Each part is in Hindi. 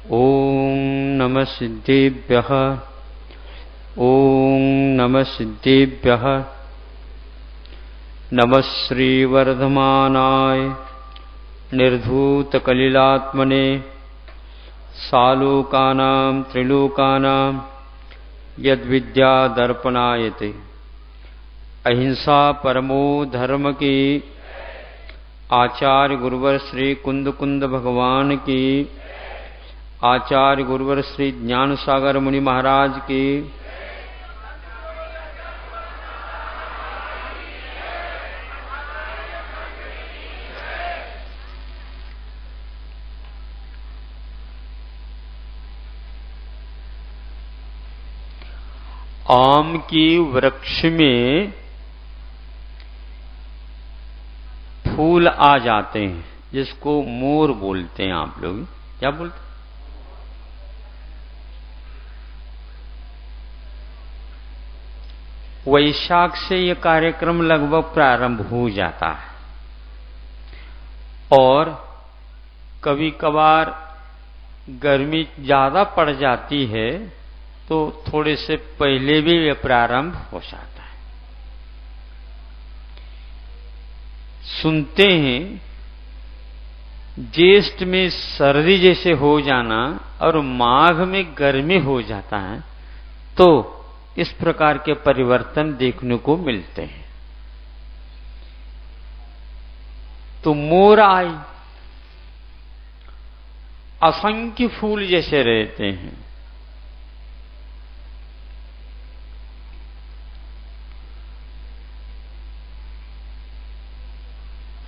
ओम नमः सिद्धेभ्यः। ओम नमः सिद्धेभ्यः। नमः श्रीवर्धमानाय निर्धूतकलिलात्मने सालोकानां त्रिलोकानां यद्विद्यादर्पणायते। अहिंसा परमो धर्म की आचार्य गुरुवर श्री कुंद कुंद भगवान की, आचार्य गुरुवर श्री ज्ञान सागर मुनि महाराज की, आम की वृक्ष में फूल आ जाते हैं जिसको मोर बोलते हैं। आप लोग क्या बोलते हैं? वैशाख से यह कार्यक्रम लगभग प्रारंभ हो जाता है और कभी कभार गर्मी ज्यादा पड़ जाती है तो थोड़े से पहले भी यह प्रारंभ हो जाता है। सुनते हैं ज्येष्ठ में सर्दी जैसे हो जाना और माघ में गर्मी हो जाता है, तो इस प्रकार के परिवर्तन देखने को मिलते हैं। तो मोर आई, असंख्य फूल जैसे रहते हैं।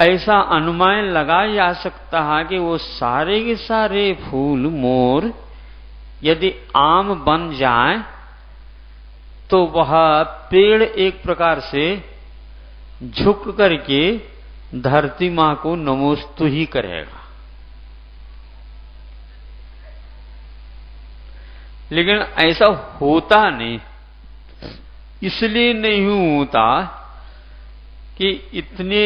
ऐसा अनुमान लगाया जा सकता है कि वो सारे के सारे फूल मोर यदि आम बन जाए तो वह पेड़ एक प्रकार से झुक करके धरती मां को नमोस्तु ही करेगा। लेकिन ऐसा होता नहीं। इसलिए नहीं होता कि इतने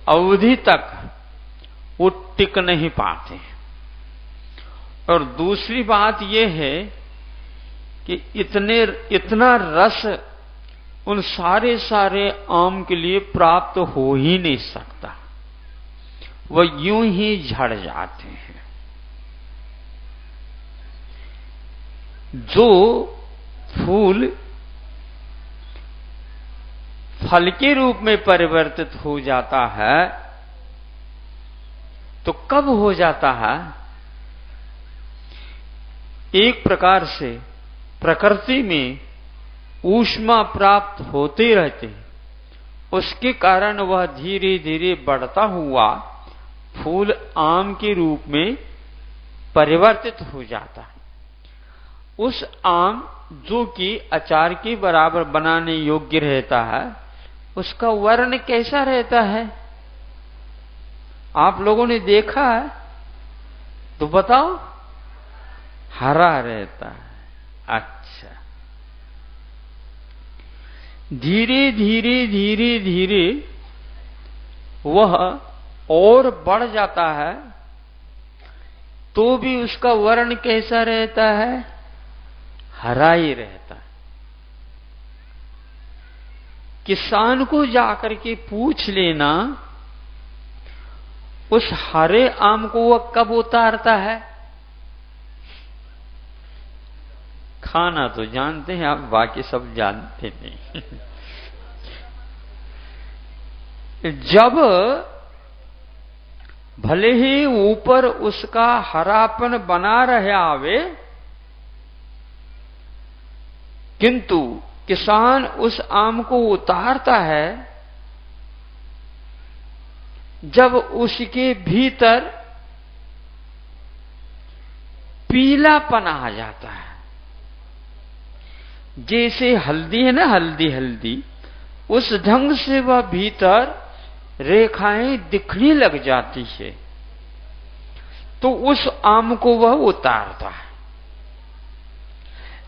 अवधि तक वो टिक नहीं पाते। और दूसरी बात यह है कि इतना रस उन सारे आम के लिए प्राप्त हो ही नहीं सकता, वह यूं ही झड़ जाते हैं। जो फूल फल के रूप में परिवर्तित हो जाता है तो कब हो जाता है? एक प्रकार से प्रकृति में ऊष्मा प्राप्त होते रहते, उसके कारण वह धीरे धीरे बढ़ता हुआ फूल आम के रूप में परिवर्तित हो जाता है। उस आम जो कि अचार के बराबर बनाने योग्य रहता है, उसका वर्ण कैसा रहता है? आप लोगों ने देखा है तो बताओ। हरा रहता है। अच्छा, धीरे धीरे वह और बढ़ जाता है तो भी उसका वर्ण कैसा रहता है? हरा ही रहता है। किसान को जाकर के पूछ लेना उस हरे आम को वह कब उतारता है? खाना तो जानते हैं आप, बाकी सब जानते नहीं। जब भले ही ऊपर उसका हरापन बना रहे आवे, किंतु किसान उस आम को उतारता है जब उसके भीतर पीलापन आ जाता है। जैसे हल्दी है ना, हल्दी उस ढंग से वह भीतर रेखाएं दिखने लग जाती है, तो उस आम को वह उतारता है।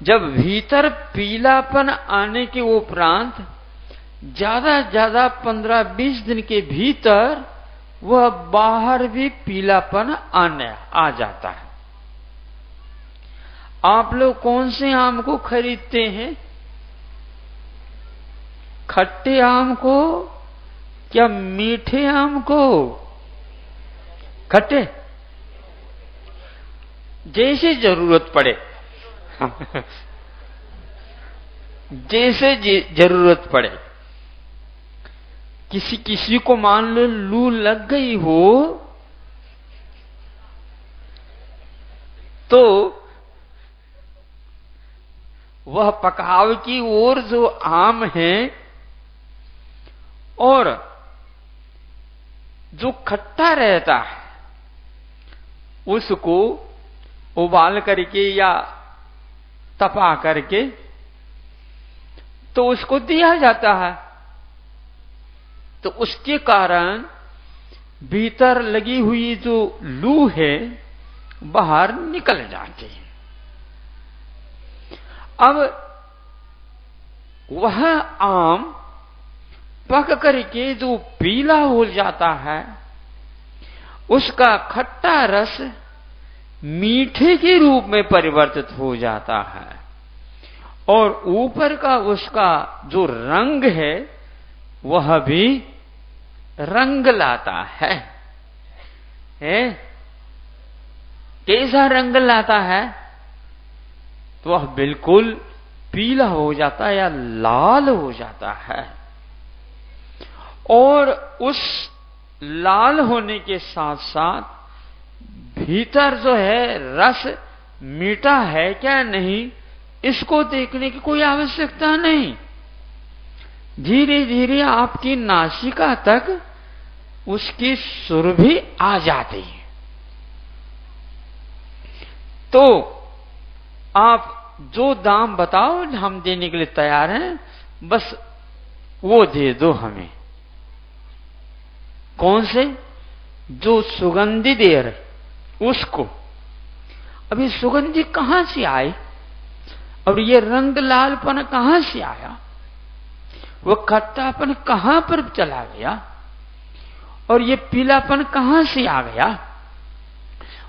जब भीतर पीलापन आने के उपरांत ज्यादा 15-20 दिन के भीतर वह बाहर भी पीलापन आ जाता है। आप लोग कौन से आम को खरीदते हैं? खट्टे आम को क्या मीठे आम को? खट्टे, जैसे जरूरत पड़े जैसे जरूरत पड़े। किसी को मान लो लू लग गई हो तो वह पकाव की ओर जो आम है और जो खट्टा रहता है उसको उबाल करके या तपा करके तो उसको दिया जाता है। तो उसके कारण भीतर लगी हुई जो लू है बाहर निकल जाती है। अब वह आम पक करके जो पीला हो जाता है उसका खट्टा रस मीठे के रूप में परिवर्तित हो जाता है और ऊपर का उसका जो रंग है वह भी रंग लाता है। कैसा रंग लाता है? तो वह बिल्कुल पीला हो जाता है या लाल हो जाता है और उस लाल होने के साथ साथ भीतर जो है रस मीठा है क्या नहीं इसको देखने की कोई आवश्यकता नहीं। धीरे धीरे आपकी नासिका तक उसकी सुरभि आ जाती है। तो आप जो दाम बताओ हम देने के लिए तैयार हैं, बस वो दे दो हमें। कौन से? जो सुगंधी दे रहे उसको। अभी सुगंधी कहां से आई और ये रंग लालपन कहां से आया? वो खट्टापन कहां पर चला गया और ये पीलापन कहां से आ गया?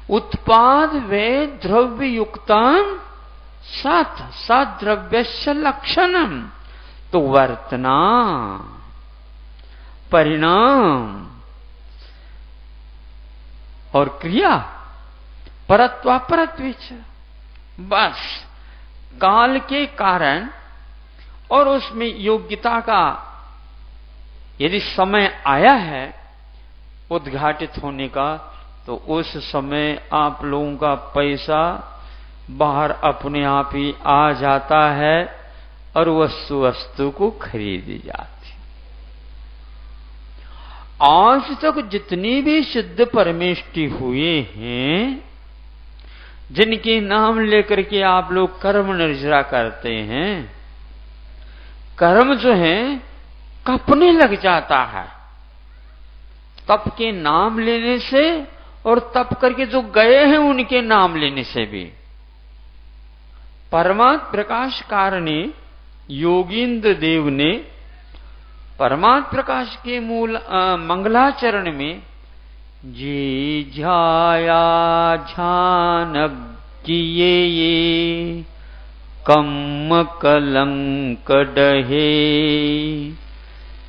उत्पाद वे द्रव्य युक्तम सत द्रव्यस्य लक्षणम। तो वर्तना परिणाम और क्रिया परत्वा परत्विच। बस काल के कारण और उसमें योग्यता का यदि समय आया है उद्घाटित होने का तो उस समय आप लोगों का पैसा बाहर अपने आप ही आ जाता है और वस्तु को खरीदी जाती। आज तक जितनी भी सिद्ध परमेष्टि हुए हैं जिनके नाम लेकर के आप लोग कर्म निर्जरा करते हैं, कर्म जो है कपने लग जाता है तप के नाम लेने से और तप करके जो गए हैं उनके नाम लेने से भी। परमात्म प्रकाश कारणे योगींद्र देव ने परमात्म प्रकाश के मूल मंगलाचरण में जी झाया झान किए ये कम कलंक डहे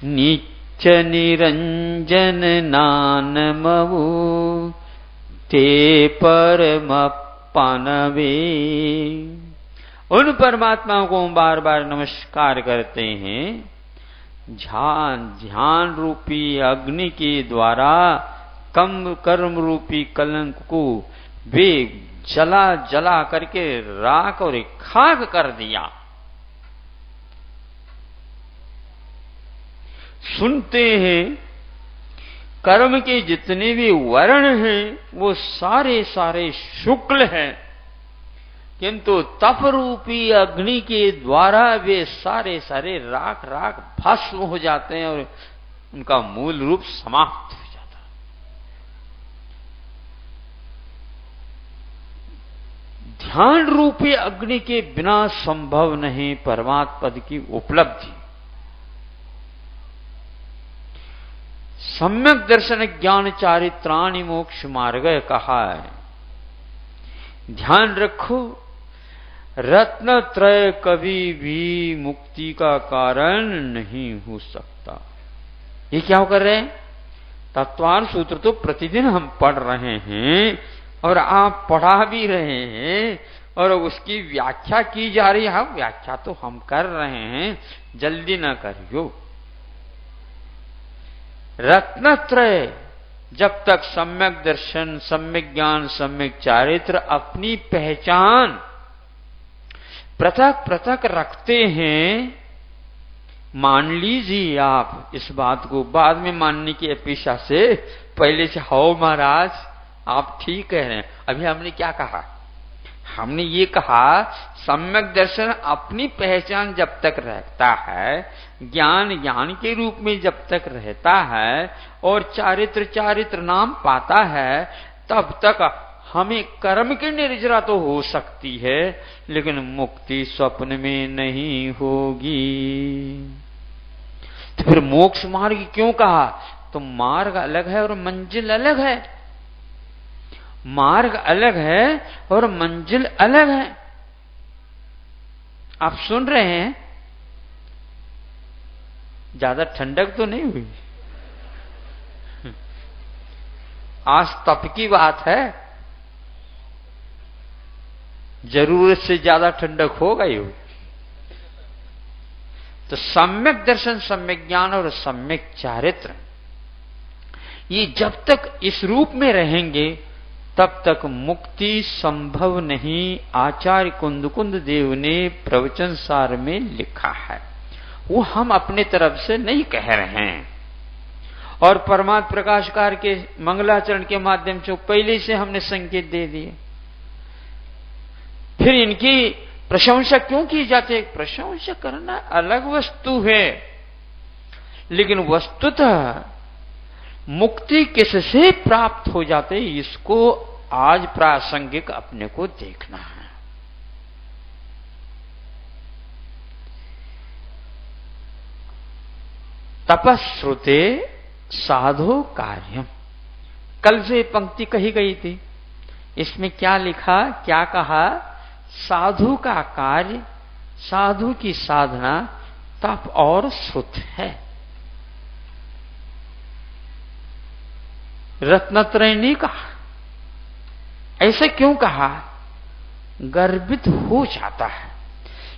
निच निरंजन नानमवु ते परम पानवे। उन परमात्माओं को हम बार बार नमस्कार करते हैं। ध्यान रूपी अग्नि के द्वारा कर्म रूपी कलंक को वे जला जला करके राख और खाक कर दिया। सुनते हैं कर्म के जितने भी वर्ण हैं वो सारे सारे शुक्ल हैं, किंतु तप रूपी अग्नि के द्वारा वे सारे सारे राख राख भस्म हो जाते हैं और उनका मूल रूप समाप्त हो जाता है। ध्यान रूपी अग्नि के बिना संभव नहीं परमात्म पद की उपलब्धि। सम्यक दर्शन ज्ञान चारित्राणि मोक्ष मार्ग कहा है। ध्यान रखो रत्न त्रय कभी भी मुक्ति का कारण नहीं हो सकता। ये क्या कर रहे हैं? तत्वार्थ सूत्र तो प्रतिदिन हम पढ़ रहे हैं और आप पढ़ा भी रहे हैं और उसकी व्याख्या की जा रही है। व्याख्या तो हम कर रहे हैं, जल्दी ना करियो। रत्नत्रय जब तक सम्यक दर्शन, सम्यक ज्ञान, सम्यक चारित्र अपनी पहचान पृथक पृथक रखते हैं, मान लीजिए आप इस बात को, बाद में मानने की अपेक्षा से पहले से हो महाराज आप ठीक कह रहे हैं। अभी हमने क्या कहा? हमने ये कहा सम्यक दर्शन अपनी पहचान जब तक रहता है, ज्ञान ज्ञान के रूप में जब तक रहता है और चारित्र चारित्र नाम पाता है, तब तक हमें कर्म की निर्जरा तो हो सकती है, लेकिन मुक्ति स्वप्न में नहीं होगी। तो फिर मोक्ष मार्ग क्यों कहा? तो मार्ग अलग है और मंजिल अलग है। मार्ग अलग है और मंजिल अलग है। आप सुन रहे हैं? ज्यादा ठंडक तो नहीं हुई? आज तप की बात है, जरूरत से ज्यादा ठंडक होगा ही। तो सम्यक दर्शन, सम्यक ज्ञान और सम्यक चारित्र, ये जब तक इस रूप में रहेंगे तब तक मुक्ति संभव नहीं। आचार्य कुंद देव ने प्रवचन सार में लिखा है, वो हम अपने तरफ से नहीं कह रहे हैं। और परमात्म प्रकाशकार के मंगलाचरण के माध्यम से पहले से हमने संकेत दे दिए। फिर इनकी प्रशंसा क्यों की जाती है? प्रशंसा करना अलग वस्तु है, लेकिन वस्तुतः मुक्ति किससे प्राप्त हो जाते, इसको आज प्रासंगिक अपने को देखना है। तपस्रुते साधो कार्यम, कल से पंक्ति कही गई थी, इसमें क्या लिखा, क्या कहा? साधु का कार्य, साधु की साधना तप और श्रुत है। रत्नत्रय ने कहा। ऐसे क्यों कहा? गर्वित हो जाता है,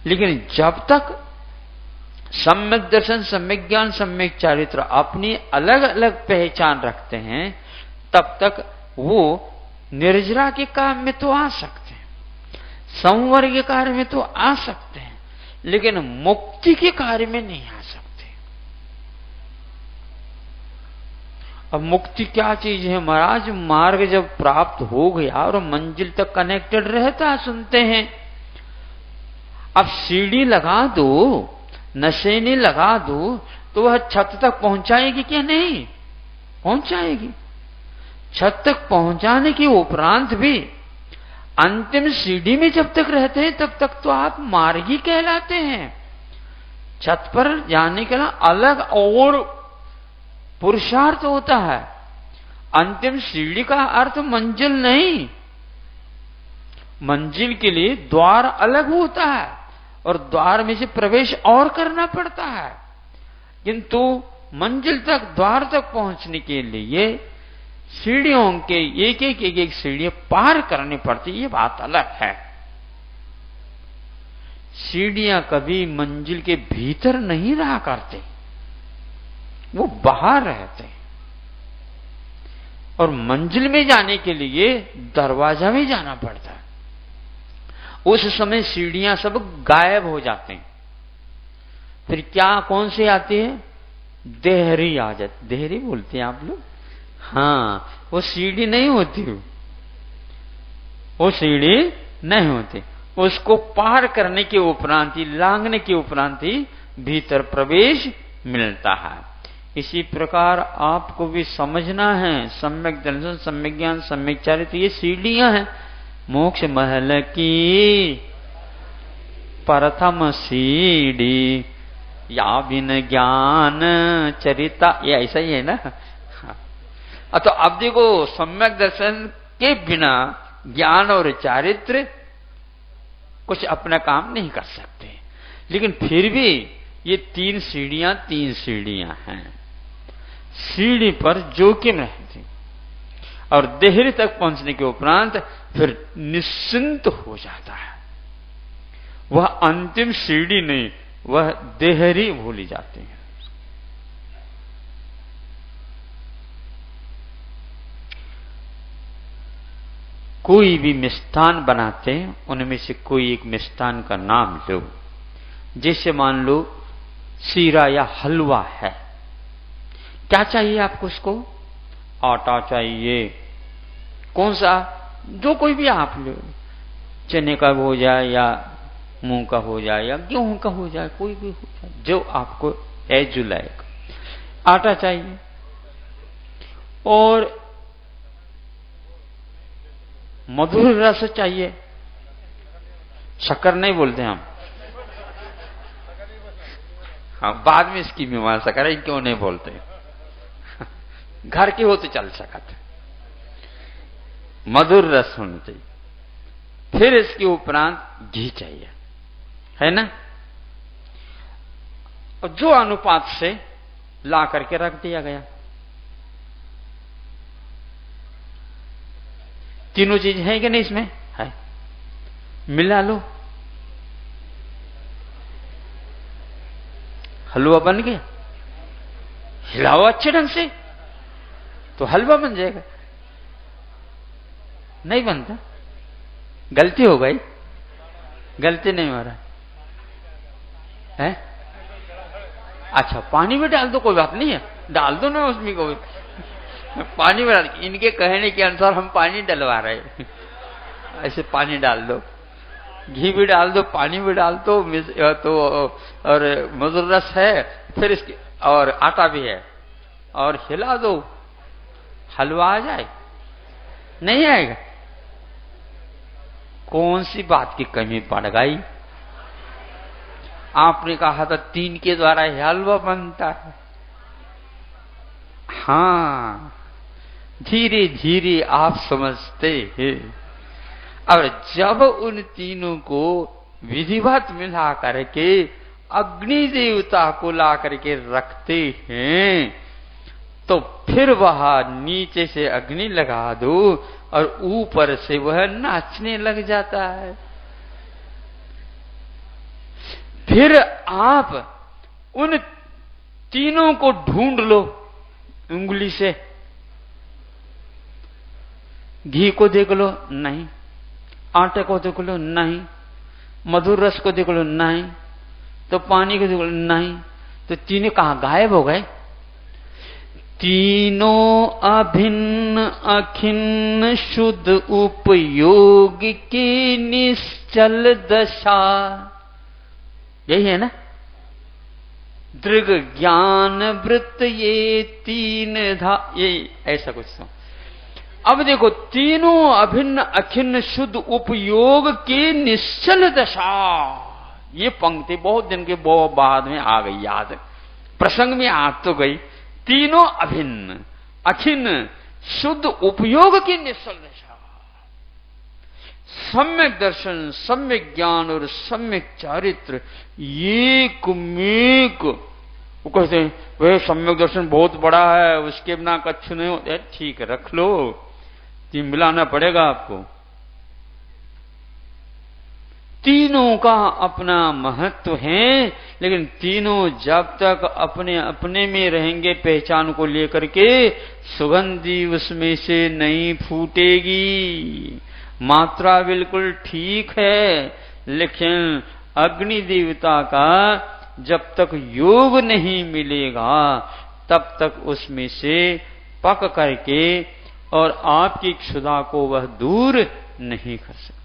लेकिन जब तक सम्यक दर्शन, सम्यक ज्ञान, सम्यक चारित्र अपनी अलग अलग पहचान रखते हैं, तब तक वो निर्जरा के काम में तो आ सकते हैं, संवर के कार्य में तो आ सकते हैं, लेकिन मुक्ति के कार्य में नहीं आ सकते। अब मुक्ति क्या चीज है महाराज? मार्ग जब प्राप्त हो गया और मंजिल तक कनेक्टेड रहता, सुनते हैं। अब सीढ़ी लगा दो, नशेनी लगा दो, तो वह छत तक पहुंचाएगी क्या? नहीं पहुंचाएगी। छत तक पहुंचाने के उपरांत भी अंतिम सीढ़ी में जब तक रहते हैं तब तक तो आप मार्गी कहलाते हैं। छत पर जाने के लिए अलग और पुरुषार्थ होता है। अंतिम सीढ़ी का अर्थ मंजिल नहीं, मंजिल के लिए द्वार अलग होता है और द्वार में से प्रवेश और करना पड़ता है, किंतु मंजिल तक, द्वार तक पहुंचने के लिए सीढ़ियों के एक सीढ़ी पार करनी पड़ती, ये बात अलग है। सीढ़ियां कभी मंजिल के भीतर नहीं रहा करते, वो बाहर रहते हैं। और मंजिल में जाने के लिए दरवाजा में जाना पड़ता है। उस समय सीढ़ियां सब गायब हो जाते हैं। फिर क्या, कौन से आते हैं? देहरी आ जाती, देहरी बोलते हैं आप लोग? हाँ, वो सीढ़ी नहीं होती, वो सीढ़ी नहीं होती। उसको पार करने के उपरांत ही, लांघने के उपरांत ही भीतर प्रवेश मिलता है। इसी प्रकार आपको भी समझना है, सम्यक दर्शन, सम्यक ज्ञान, सम्यक चारित्र, ये सीढ़ियां हैं। मोक्ष महल की प्रथम सीढ़ी, या बिन ज्ञान चरिता, ये ऐसा ही है ना। तो अब देखो, सम्यक दर्शन के बिना ज्ञान और चारित्र कुछ अपना काम नहीं कर सकते। लेकिन फिर भी ये तीन सीढ़ियां हैं। सीढ़ी पर जोखिम रहती और देहरी तक पहुंचने के उपरांत फिर निश्चिंत हो जाता है। वह अंतिम सीढ़ी नहीं, वह देहरी भूली जाती है। कोई भी मिष्ठान बनाते हैं, उनमें से कोई एक मिष्ठान का नाम लो। जैसे मान लो सीरा या हलवा है, क्या चाहिए आपको? उसको आटा चाहिए। कौन सा? जो कोई भी आप लो, चने का हो जाए या मूंग का हो जाए या गेहूं का हो जाए, कोई भी हो जाए, जो आपको एज लायक। आटा चाहिए और मधुर रस चाहिए। शक्कर नहीं बोलते हम, बाद में इसकी मीमांसा करें क्यों नहीं बोलते। घर के हो तो चल सकते, मधुर रस होना चाहिए। फिर इसके उपरांत घी चाहिए, है ना? और जो अनुपात से ला करके रख दिया गया, तीनों चीज है कि नहीं? इसमें है, मिला लो, हलवा बन गया। हिलाओ अच्छे ढंग से तो हलवा बन जाएगा। नहीं बनता, गलती हो गई। गलती नहीं हो रहा है। अच्छा, पानी में डाल दो, कोई बात नहीं है, डाल दो ना उसमें कोई पानी में डाल। इनके कहने के अनुसार हम पानी डलवा रहे हैं। ऐसे पानी डाल दो, घी भी डाल दो, पानी भी डाल दो, तो और मधुर रस है, फिर इसके और आटा भी है, और हिला दो, हलवा आ जाए। नहीं आएगा? कौन सी बात की कमी पड़ गई? आपने कहा था 3 के द्वारा हलवा बनता है। हाँ, धीरे धीरे आप समझते हैं। और जब उन तीनों को विधिवत मिला करके अग्नि देवता को ला करके रखते हैं, तो फिर वह नीचे से अग्नि लगा दो और ऊपर से वह नाचने लग जाता है। फिर आप उन तीनों को ढूंढ लो उंगली से। घी को देख लो, नहीं। आटे को देख लो, नहीं। मधुर रस को देख लो, नहीं। तो पानी को देख लो, नहीं। तो तीनों कहां गायब हो गए? तीनों अभिन्न अखिन्न शुद्ध उपयोग की निश्चल दशा। यही है ना? दृग ज्ञान वृत्त ये तीन ये ऐसा कुछ तो। अब देखो, तीनों अभिन्न अखिन्न शुद्ध उपयोग की निश्चल दशा। ये पंक्ति बहुत दिन के बाद में आ गई याद, प्रसंग में आ तो गई। तीनों अभिन्न अखिन्न शुद्ध उपयोग की निश्चल दशा, सम्यक दर्शन, सम्यक ज्ञान और सम्यक चारित्र एक मेक। वो कहते हैं वह सम्यक दर्शन बहुत बड़ा है, उसके बिना कच्छु नहीं होता। ठीक है, रख लो, तीन मिलाना पड़ेगा आपको। तीनों का अपना महत्व है, लेकिन तीनों जब तक अपने अपने में रहेंगे पहचान को लेकर के, सुगंधी उसमें से नहीं फूटेगी। मात्रा बिल्कुल ठीक है, लेकिन अग्नि देवता का जब तक योग नहीं मिलेगा तब तक उसमें से पक करके और आपकी क्षुधा को वह दूर नहीं कर सकता।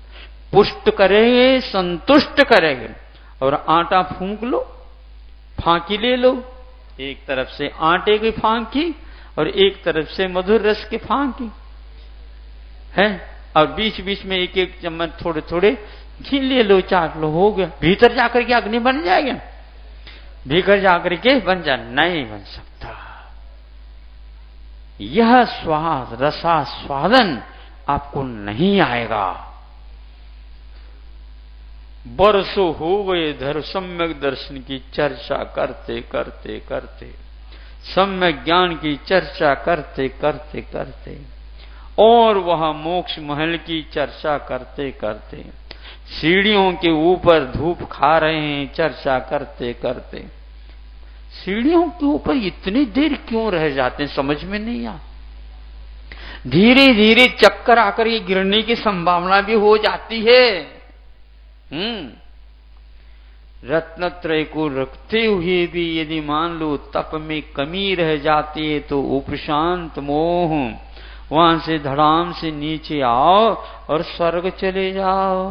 पुष्ट करेंगे, संतुष्ट करेंगे। और आटा फूंक लो, फांकी ले लो, एक तरफ से आटे की फांकी और एक तरफ से मधुर रस की फांकी है, और बीच बीच में एक एक चम्मच थोड़े थोड़े घी ले लो, चाट लो, हो गया। भीतर जाकर के अग्नि बन जाएगा? भीतर जाकर के बन जा नहीं बन सकता। यह स्वाद रसास्वादन आपको नहीं आएगा। बरसों हो गए धर सम्यक दर्शन की चर्चा करते करते करते, सम्यक ज्ञान की चर्चा करते करते करते, और वह मोक्ष महल की चर्चा करते करते, सीढ़ियों के ऊपर धूप खा रहे हैं चर्चा करते करते। सीढ़ियों के ऊपर इतनी देर क्यों रह जाते हैं समझ में नहीं आ। धीरे धीरे चक्कर आकर ये गिरने की संभावना भी हो जाती है। रत्नत्रय को रखते हुए भी यदि मान लो तप में कमी रह जाती है तो उपशांत मोह, वहां से धड़ाम से नीचे आओ और स्वर्ग चले जाओ।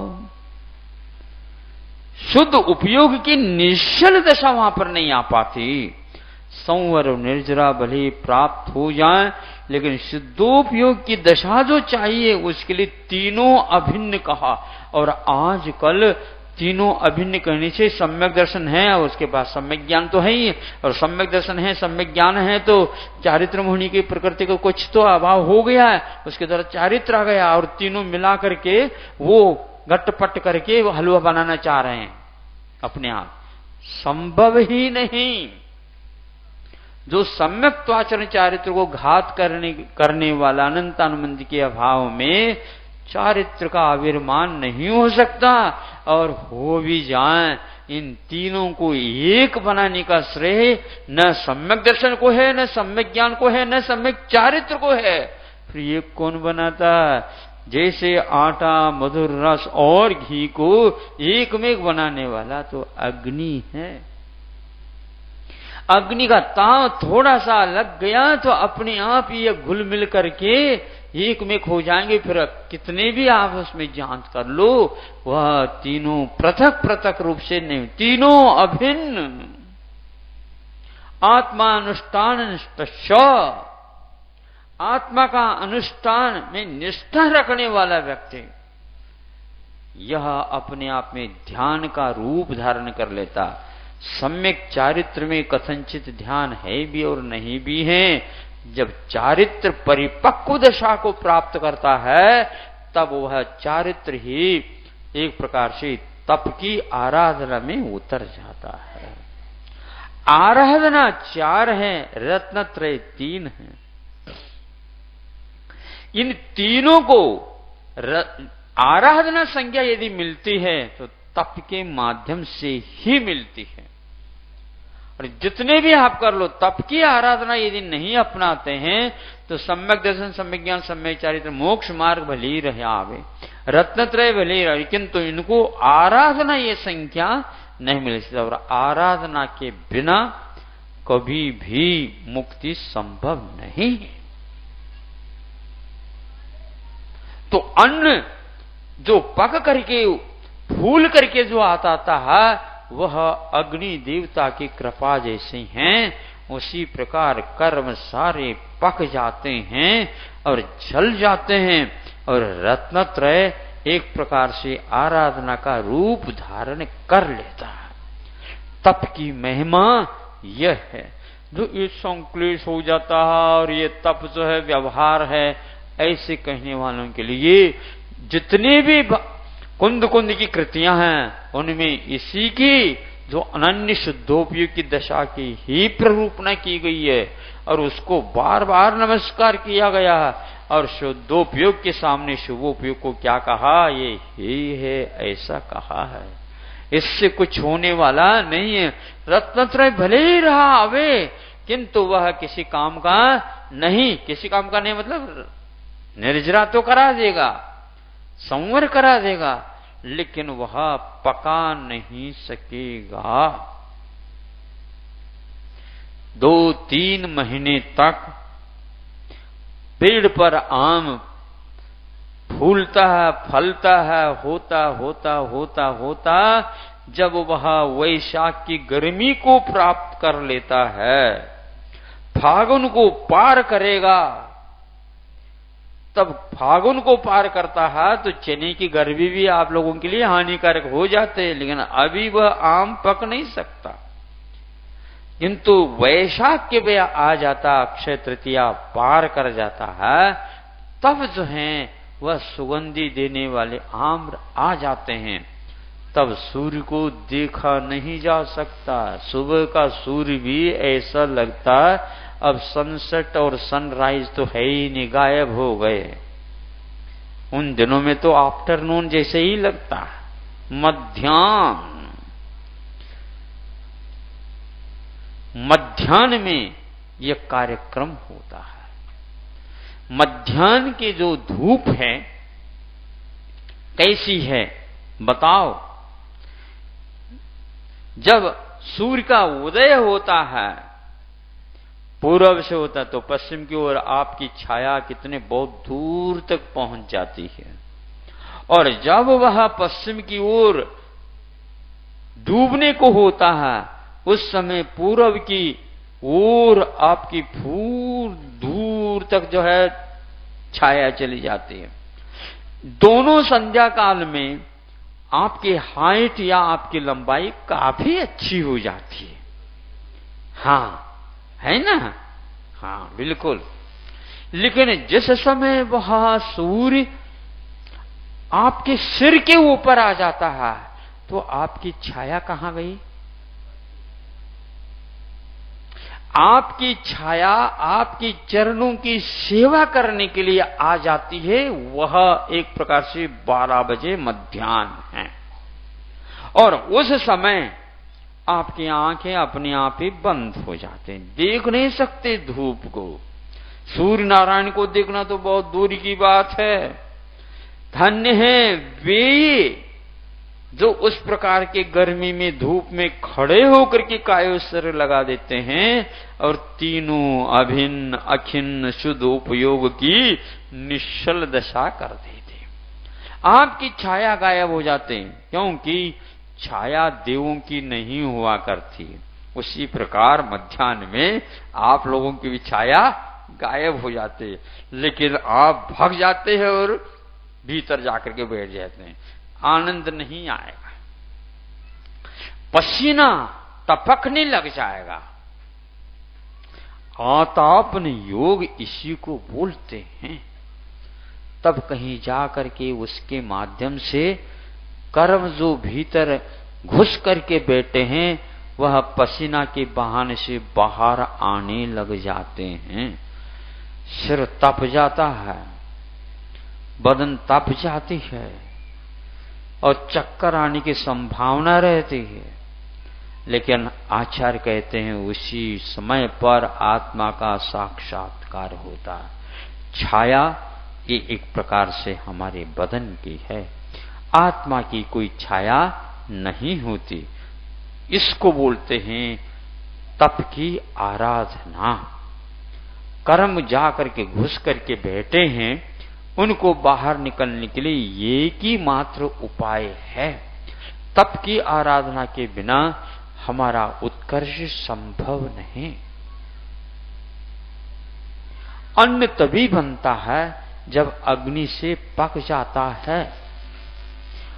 शुद्ध उपयोग की निश्चल दशा वहां पर नहीं आ पाती। संवर निर्जरा भले प्राप्त हो जाए, लेकिन शुद्धोपयोग की दशा जो चाहिए उसके लिए तीनों अभिन्न कहा। और आजकल तीनों अभिन्न कहने से सम्यक दर्शन है और उसके बाद सम्यक ज्ञान तो है ही, और सम्यक दर्शन है सम्यक ज्ञान है तो चारित्र मोहिनी की प्रकृति को कुछ तो अभाव हो गया है, उसके द्वारा चारित्र आ गया, और तीनों मिला करके वो गटपट करके वो हलवा बनाना चाह रहे हैं अपने आप। संभव ही नहीं। जो सम्यक त्वाचरण चारित्र को घात करने वाला अनंतानुबंध के अभाव में चारित्र का आविर्मान नहीं हो सकता, और हो भी जाए इन तीनों को एक बनाने का श्रेय न सम्यक दर्शन को है, न सम्यक ज्ञान को है, न सम्यक चारित्र को है। फिर ये कौन बनाता? जैसे आटा मधुर रस और घी को एक में एक बनाने वाला तो अग्नि है। अग्नि का ताव थोड़ा सा लग गया तो अपने आप ही ये घुल मिल करके एक में हो जाएंगे। फिर कितने भी आप उसमें जांच कर लो, वह तीनों पृथक पृथक रूप से नहीं, तीनों अभिन्न। आत्मा अनुष्ठान निष्ठ, आत्मा का अनुष्ठान में निष्ठा रखने वाला व्यक्ति यह अपने आप में ध्यान का रूप धारण कर लेता। सम्यक चारित्र में कथनचित ध्यान है भी और नहीं भी है। जब चारित्र परिपक्व दशा को प्राप्त करता है तब वह चारित्र ही एक प्रकार से तप की आराधना में उतर जाता है। आराधना 4 है, रत्नत्रय 3 है। इन तीनों को आराधना संज्ञा यदि मिलती है तो तप के माध्यम से ही मिलती है। और जितने भी आप कर लो, तप की आराधना यदि नहीं अपनाते हैं तो सम्यक दर्शन, सम्यक ज्ञान, सम्यक चारित्र, मोक्ष मार्ग भले ही रहे आवे, रत्नत्रय भले ही रहे, किंतु इनको आराधना ये संख्या नहीं मिल सकती। और आराधना के बिना कभी भी मुक्ति संभव नहीं है। तो अन्न जो पक करके फूल करके जो आता है वह अग्नि देवता की कृपा जैसे हैं, उसी प्रकार कर्म सारे पक जाते हैं और जल जाते हैं। और रत्नत्रय एक प्रकार से आराधना का रूप धारण कर लेता है। तप की महिमा यह है। जो ये संक्लेश हो जाता है और ये तप जो है व्यवहार है, ऐसे कहने वालों के लिए जितने भी कुंद कुंद की कृतियां हैं उनमें इसी की जो अनन्य शुद्धोपयोग की दशा की ही प्ररूपणा की गई है और उसको बार बार नमस्कार किया गया है। और शुद्धोपयोग के सामने शुभोपयोग को क्या कहा? ये ही है, ऐसा कहा है। इससे कुछ होने वाला नहीं है। रत्नत्रय भले ही रहा आवे, किंतु वह किसी काम का नहीं। किसी काम का नहीं मतलब निर्जरा तो करा देगा, संवर करा देगा, लेकिन वह पका नहीं सकेगा। 2-3 महीने तक पेड़ पर आम फूलता है, फलता है, होता होता होता होता जब वह वैशाख की गर्मी को प्राप्त कर लेता है, फागुन को पार करेगा, तब फागुन को पार करता है तो चने की गर्मी भी आप लोगों के लिए हानिकारक हो जाते हैं, लेकिन अभी वह आम पक नहीं सकता। किंतु वैशाख के वे आ जाता, अक्षय तृतीया पार कर जाता है, तब जो है वह सुगंधी देने वाले आम आ जाते हैं। तब सूर्य को देखा नहीं जा सकता। सुबह का सूर्य भी ऐसा लगता अब सनसेट और सनराइज तो है ही नहीं, गायब हो गए। उन दिनों में तो आफ्टरनून जैसे ही लगता। मध्याह्न में यह कार्यक्रम होता है। मध्याह्न की जो धूप है कैसी है बताओ। जब सूर्य का उदय होता है, पूर्व से होता तो पश्चिम की ओर आपकी छाया कितने बहुत दूर तक पहुंच जाती है, और जब वह पश्चिम की ओर डूबने को होता है उस समय पूर्व की ओर आपकी फूर दूर तक जो है छाया चली जाती है। दोनों संध्या काल में आपकी हाइट या आपकी लंबाई काफी अच्छी हो जाती है। हाँ, है ना? हाँ बिल्कुल। लेकिन जिस समय वह सूर्य आपके सिर के ऊपर आ जाता है तो आपकी छाया कहां गई? आपकी छाया आपकी चरणों की सेवा करने के लिए आ जाती है। वह एक प्रकार से 12 बजे मध्याह्न है, और उस समय आपकी आंखें अपने आप ही बंद हो जाते हैं, देख नहीं सकते धूप को। सूर्य नारायण को देखना तो बहुत दूर की बात है। धन्य है वे जो उस प्रकार के गर्मी में धूप में खड़े होकर के कायोस्त्र लगा देते हैं और तीनों अभिन्न अखिन्न शुद्ध उपयोग की निश्चल दशा कर देते। आपकी छाया गायब हो जाते हैं, क्योंकि छाया देवों की नहीं हुआ करती। उसी प्रकार मध्याह्न में आप लोगों की भी छाया गायब हो जाते, लेकिन आप भाग जाते हैं और भीतर जाकर के बैठ जाते हैं। आनंद नहीं आएगा, पसीना टपकने लग जाएगा। आतापन योग इसी को बोलते हैं। तब कहीं जाकर के उसके माध्यम से कर्म जो भीतर घुस करके बैठे हैं वह पसीना के बहाने से बाहर आने लग जाते हैं। सिर तप जाता है, बदन तप जाती है और चक्कर आने की संभावना रहती है। लेकिन आचार्य कहते हैं उसी समय पर आत्मा का साक्षात्कार होता है। छाया ये एक प्रकार से हमारे बदन की है, आत्मा की कोई छाया नहीं होती। इसको बोलते हैं तप की आराधना। कर्म जा करके घुस करके बैठे हैं, उनको बाहर निकलने के लिए एक ही मात्र उपाय है। तप की आराधना के बिना हमारा उत्कर्ष संभव नहीं। अन्न तभी बनता है जब अग्नि से पक जाता है,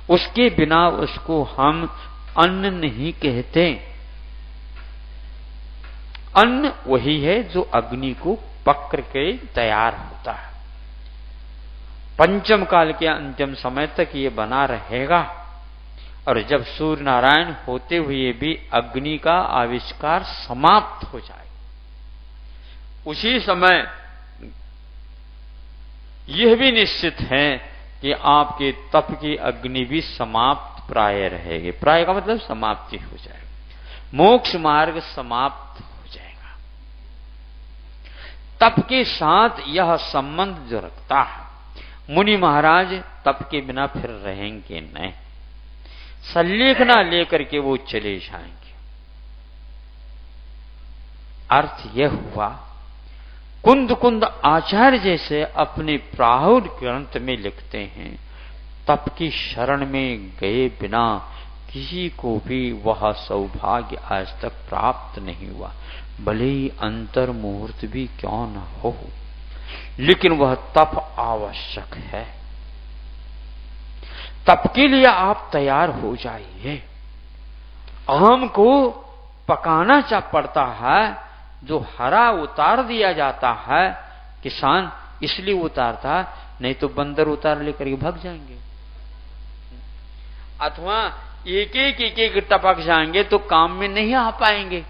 उसके बिना उसको हम अन्न नहीं कहते। अन्न वही है जो अग्नि को पक करके तैयार होता है। पंचम काल के अंतिम समय तक ये बना रहेगा, और जब सूर्य नारायण होते हुए भी अग्नि का आविष्कार समाप्त हो जाए उसी समय यह भी निश्चित है कि आपके तप की अग्नि भी समाप्त प्राय रहेगी। प्राय का मतलब समाप्ति हो जाएगी, मोक्ष मार्ग समाप्त हो जाएगा। तप के साथ यह संबंध जो रखता है, मुनि महाराज तप के बिना फिर रहेंगे नहीं, सल्लेखना लेकर के वो चले जाएंगे। अर्थ यह हुआ, कुंद कुंद आचार्य जैसे अपने प्राहुर ग्रंथ में लिखते हैं, तप की शरण में गए बिना किसी को भी वह सौभाग्य आज तक प्राप्त नहीं हुआ, भले ही अंतर मुहूर्त भी क्यों न हो, लेकिन वह तप आवश्यक है। तप के लिए आप तैयार हो जाइए। आम को पकाना पड़ता है, जो हरा उतार दिया जाता है, किसान इसलिए उतारता, नहीं तो बंदर उतार लेकर के भाग जाएंगे। अथवा एक एक टपक जाएंगे तो काम में नहीं आ पाएंगे,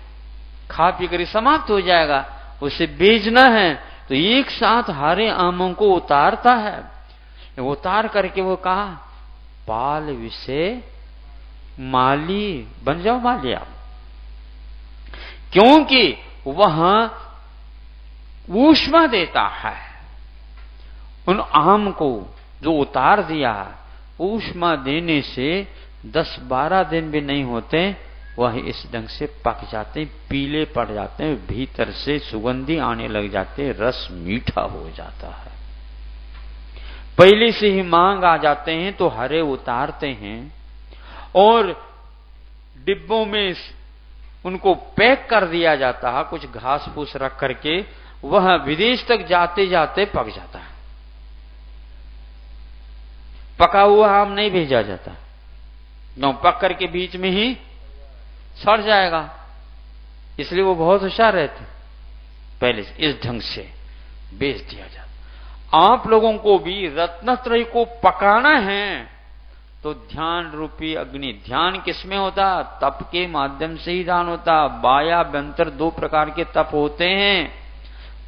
खा पी कर समाप्त हो जाएगा। उसे बेचना है तो एक साथ हरे आमों को उतारता है। उतार करके वो कहा पाल विषय माली बन जाओ, माली आप, क्योंकि वह ऊष्मा देता है। उन आम को जो उतार दिया, ऊष्मा देने से 10-12 दिन भी नहीं होते वह इस ढंग से पक जाते, पीले पड़ जाते हैं, भीतर से सुगंधी आने लग जाते, रस मीठा हो जाता है। पहले से ही मांग आ जाते हैं तो हरे उतारते हैं और डिब्बों में उनको पैक कर दिया जाता है, कुछ घास फूस रख करके, वह विदेश तक जाते जाते पक जाता है। पका हुआ आम नहीं भेजा जाता, क्यों? पक करके बीच में ही सड़ जाएगा, इसलिए वो बहुत होशियार रहते, पहले से इस ढंग से बेच दिया जाता। आप लोगों को भी रत्नत्रय को पकाना है तो ध्यान रूपी अग्नि, ध्यान किसमें होता? तप के माध्यम से ही ध्यान होता। बाह्याभ्यंतर 2 प्रकार के तप होते हैं।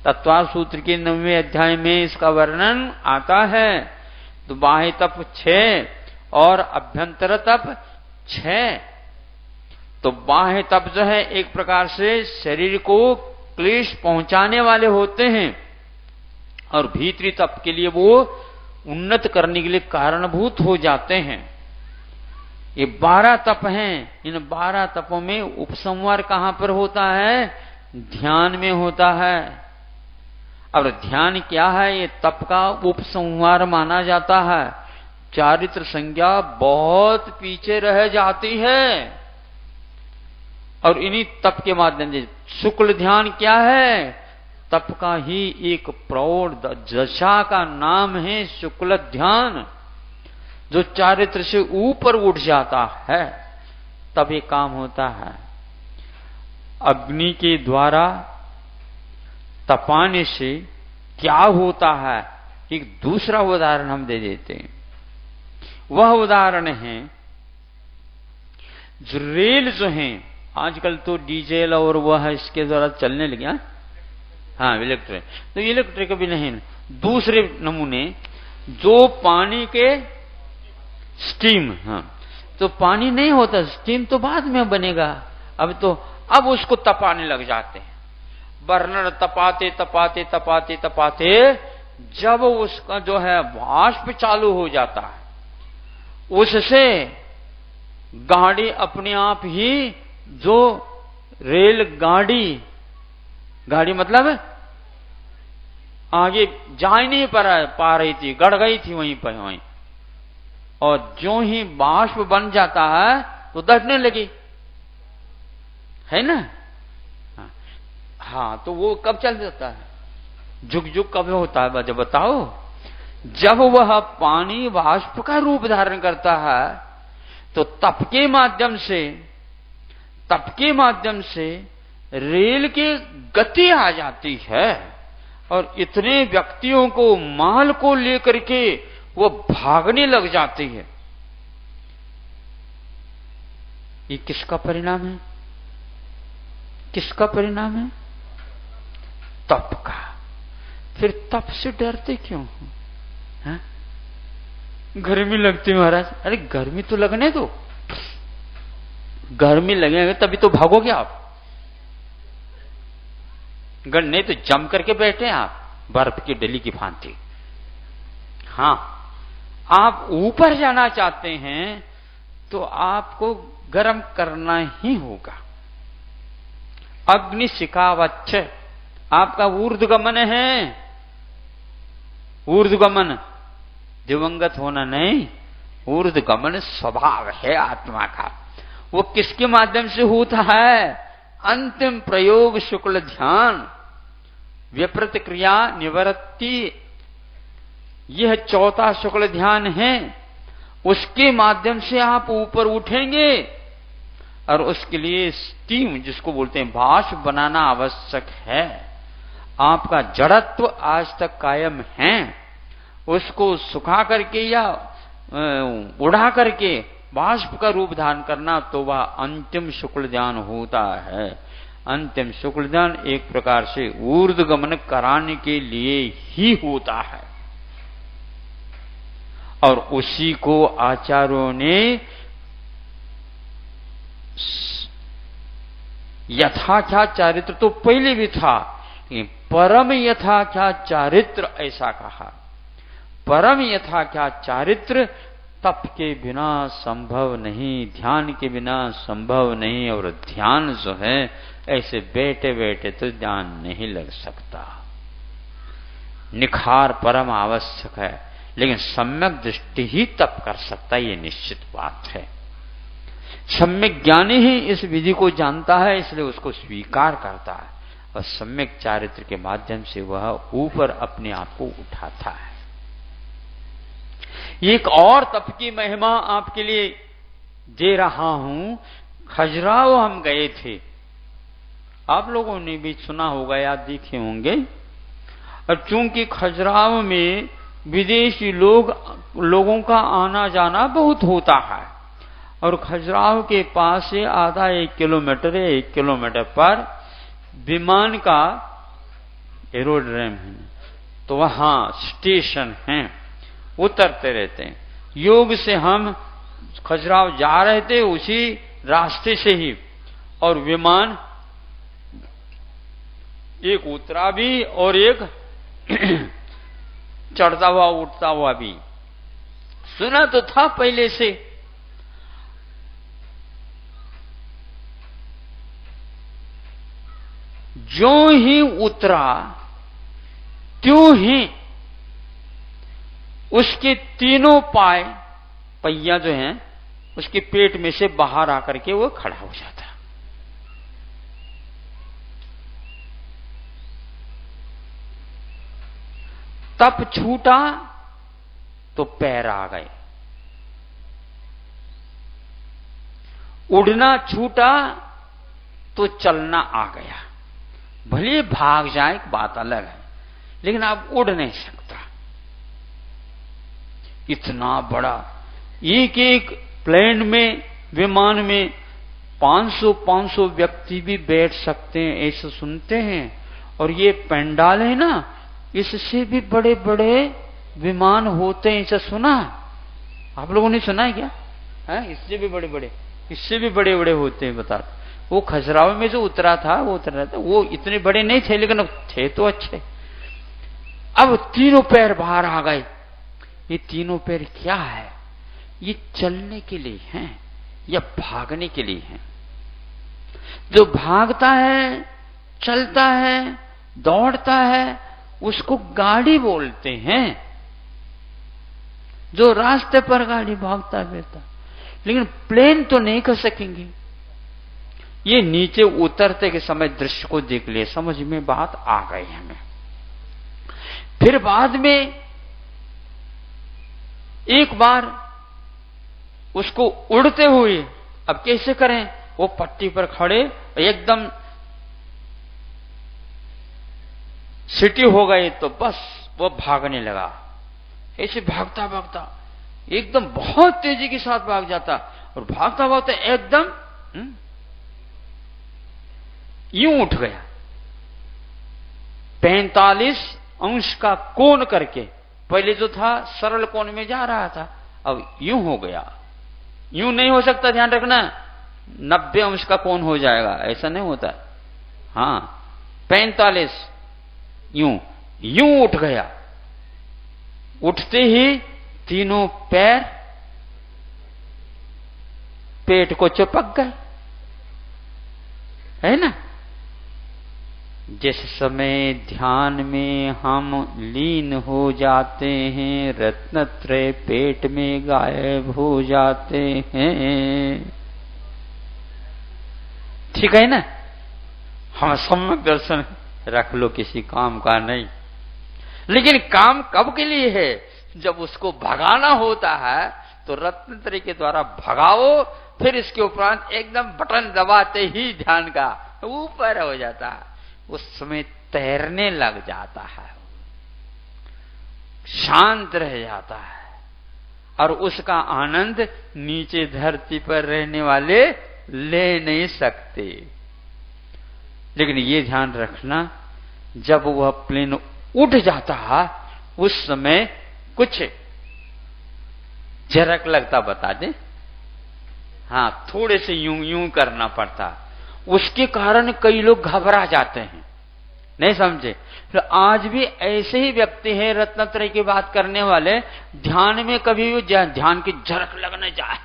तत्वार सूत्र के 9वें अध्याय में इसका वर्णन आता है। तो बाह्य तप 6 और अभ्यंतर तप 6। तो बाह्य तप जो है एक प्रकार से शरीर को क्लेश पहुंचाने वाले होते हैं, और भीतरी तप के लिए वो उन्नत करने के लिए कारणभूत हो जाते हैं। ये 12 तप हैं। इन 12 तपों में उपसंहार कहां पर होता है? ध्यान में होता है। अब ध्यान क्या है? ये तप का उपसंहार माना जाता है। चारित्र संज्ञा बहुत पीछे रह जाती है, और इन्हीं तप के माध्यम से शुक्ल ध्यान क्या है? तप का ही एक प्रौढ़ दशा का नाम है शुक्ल ध्यान, जो चारित्र से ऊपर उठ जाता है, तब ये काम होता है। अग्नि के द्वारा तपाने से क्या होता है, एक दूसरा उदाहरण हम दे देते हैं। वह उदाहरण है, जो रेल जो है आजकल तो डीजल और वह इसके द्वारा चलने लगे, हाँ इलेक्ट्रिक, तो इलेक्ट्रिक भी नहीं, दूसरे नमूने जो पानी के स्टीम, हाँ तो पानी नहीं होता, स्टीम तो बाद में बनेगा। अब उसको तपाने लग जाते हैं, बर्नर तपाते तपाते तपाते तपाते जब उसका जो है वाष्प चालू हो जाता है, उससे गाड़ी अपने आप ही, जो रेल गाड़ी मतलब आगे जा ही नहीं पा रही थी, गड़ गई थी वहीं पर वहीं, और जो ही बाष्प बन जाता है तो दटने लगी, है ना? हाँ, तो वो कब चल जाता है? जुग कब होता है जब बताओ? जब वह पानी बाष्प का रूप धारण करता है, तो तप के माध्यम से रेल की गति आ जाती है, और इतने व्यक्तियों को, माल को लेकर के वो भागने लग जाती है। ये किसका परिणाम है? किसका परिणाम है? तप का। फिर तप से डरते क्यों हो? गर्मी लगती महाराज, अरे गर्मी तो लगने दो, गर्मी लगेगा तभी तो भागोगे आप, नहीं तो जम करके बैठे आप बर्फ की डली की भांति। हाँ, आप ऊपर जाना चाहते हैं तो आपको गर्म करना ही होगा। अग्नि शिखावच्छ आपका ऊर्ध्वगमन है, ऊर्ध्वगमन दिवंगत होना नहीं, ऊर्ध्वगमन स्वभाव है आत्मा का। वो किसके माध्यम से होता है? अंतिम प्रयोग शुक्ल ध्यान, विपरीत क्रिया निवृत्ति, यह चौथा शुक्ल ध्यान है। उसके माध्यम से आप ऊपर उठेंगे, और उसके लिए स्टीम, जिसको बोलते हैं भाष्प, बनाना आवश्यक है। आपका जड़त्व आज तक कायम है, उसको सुखा करके या उड़ा करके बाष्प का रूप धारण करना, तो वह अंतिम शुक्ल ध्यान होता है। अंतिम शुक्ल ध्यान एक प्रकार से ऊर्ध्वगमन कराने के लिए ही होता है, और उसी को आचार्यों ने यथाख्या चारित्र तो पहले भी था, लेकिन परम यथाख्या चारित्र ऐसा कहा। परम यथाख्या चारित्र तप के बिना संभव नहीं, ध्यान के बिना संभव नहीं, और ध्यान जो है ऐसे बैठे बैठे तो ध्यान नहीं लग सकता। निखार परम आवश्यक है, लेकिन सम्यक दृष्टि ही तप कर सकता है, ये निश्चित बात है। सम्यक ज्ञानी ही इस विधि को जानता है, इसलिए उसको स्वीकार करता है, और सम्यक चारित्र के माध्यम से वह ऊपर अपने आप को उठाता है। एक और तप की महिमा आपके लिए दे रहा हूं। खजुराहो हम गए थे, आप लोगों ने भी सुना होगा या देखे होंगे। और चूंकि खजुराहो में विदेशी लोगों का आना जाना बहुत होता है, और खजुराहो के पास से आधा 1 किलोमीटर या 1 किलोमीटर पर विमान का एरोड्रम है, तो वहां स्टेशन है, उतरते रहते हैं। योग से हम खजुराहो जा रहे थे उसी रास्ते से ही, और विमान एक उतरा भी और एक चढ़ता हुआ उठता हुआ भी। सुना तो था पहले से, जो ही उतरा त्यों ही उसके तीनों पहिया जो हैं उसके पेट में से बाहर आकर के वो खड़ा हो जाता। तप छूटा तो पैर आ गए, उड़ना छूटा तो चलना आ गया। भले भाग जाए एक बात अलग है, लेकिन आप उड़ नहीं सकता। इतना बड़ा एक एक प्लेन में, विमान में 500 व्यक्ति भी बैठ सकते हैं, ऐसे सुनते हैं। और ये पंडाल है ना, इससे भी बड़े बड़े विमान होते हैं, ऐसा सुना? आप लोगों ने सुना है क्या? है इससे भी बड़े बड़े होते हैं, बता। वो खजुराहो में जो उतरा था वो इतने बड़े नहीं थे, लेकिन थे तो अच्छे। अब तीनों पैर बाहर आ गए। ये तीनों पैर क्या है? ये चलने के लिए हैं या भागने के लिए हैं? जो भागता है, चलता है, दौड़ता है, उसको गाड़ी बोलते हैं। जो रास्ते पर गाड़ी भागता फिरता, लेकिन प्लेन तो नहीं कर सकेंगे। ये नीचे उतरते के समय दृश्य को देख लिए, समझ में बात आ गई हमें। फिर बाद में एक बार उसको उड़ते हुए, अब कैसे करें? वो पट्टी पर खड़े एकदम सिटी हो गई, तो बस वो भागने लगा। ऐसे भागता भागता एकदम बहुत तेजी के साथ भाग जाता, और भागता भागता एकदम यूं उठ गया 45 अंश का कोण करके। पहले जो था सरल कोण में जा रहा था, अब यूं हो गया। यूं नहीं हो सकता, ध्यान रखना, 90 अंश का कोण हो जाएगा, ऐसा नहीं होता। हां 45 यूं उठ गया। उठते ही तीनों पैर पेट को चिपक गए, है ना? जिस समय ध्यान में हम लीन हो जाते हैं, रत्नत्रय पेट में गायब हो जाते हैं। ठीक है ना? हम सम्यक दर्शन रख लो, किसी काम का नहीं। लेकिन काम कब के लिए है? जब उसको भगाना होता है तो रत्नत्रय के द्वारा भगाओ, फिर इसके उपरांत एकदम बटन दबाते ही ध्यान का ऊपर हो जाता है। उस समय तैरने लग जाता है, शांत रह जाता है। और उसका आनंद नीचे धरती पर रहने वाले ले नहीं सकते। लेकिन ये ध्यान रखना, जब वह प्लेन उठ जाता है उस समय कुछ झरक लगता, बता दें। हाँ, थोड़े से यूं यूं करना पड़ता, उसके कारण कई लोग घबरा जाते हैं, नहीं समझे। तो आज भी ऐसे ही व्यक्ति हैं रत्नत्रय की बात करने वाले, ध्यान में कभी भी ध्यान की झरक लगने जाए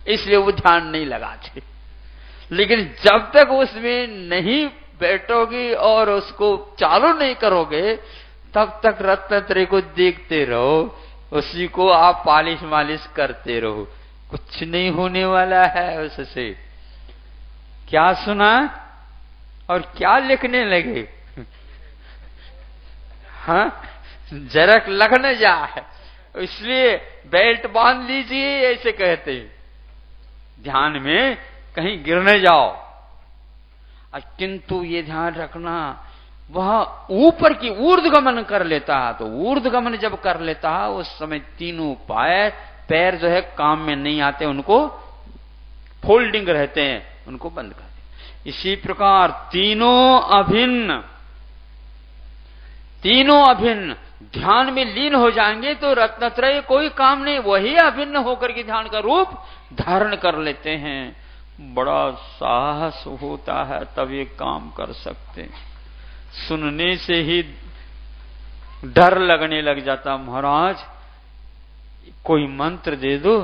इसलिए वो ध्यान नहीं लगाते। लेकिन जब तक उसमें नहीं बैठोगी और उसको चालू नहीं करोगे तब तक रत्नत्रय को देखते रहो, उसी को आप पालिश मालिश करते रहो, कुछ नहीं होने वाला है उससे। क्या सुना और क्या लिखने लगे? हाँ, झरक लगने जाए, इसलिए बेल्ट बांध लीजिए ऐसे कहते हैं, ध्यान में कहीं गिरने जाओ। किंतु ये ध्यान रखना, वह ऊपर की ऊर्ध्वगमन कर लेता है, तो ऊर्ध्वगमन जब कर लेता है उस समय तीनों पैर जो है काम में नहीं आते, उनको फोल्डिंग रहते हैं, उनको बंद कर दे। इसी प्रकार तीनों अभिन्न ध्यान में लीन हो जाएंगे तो रत्नत्रय कोई काम नहीं, वही अभिन्न होकर के ध्यान का रूप धारण कर लेते हैं। बड़ा साहस होता है तब ये काम कर सकते हैं। सुनने से ही डर लगने लग जाता, महाराज कोई मंत्र दे दो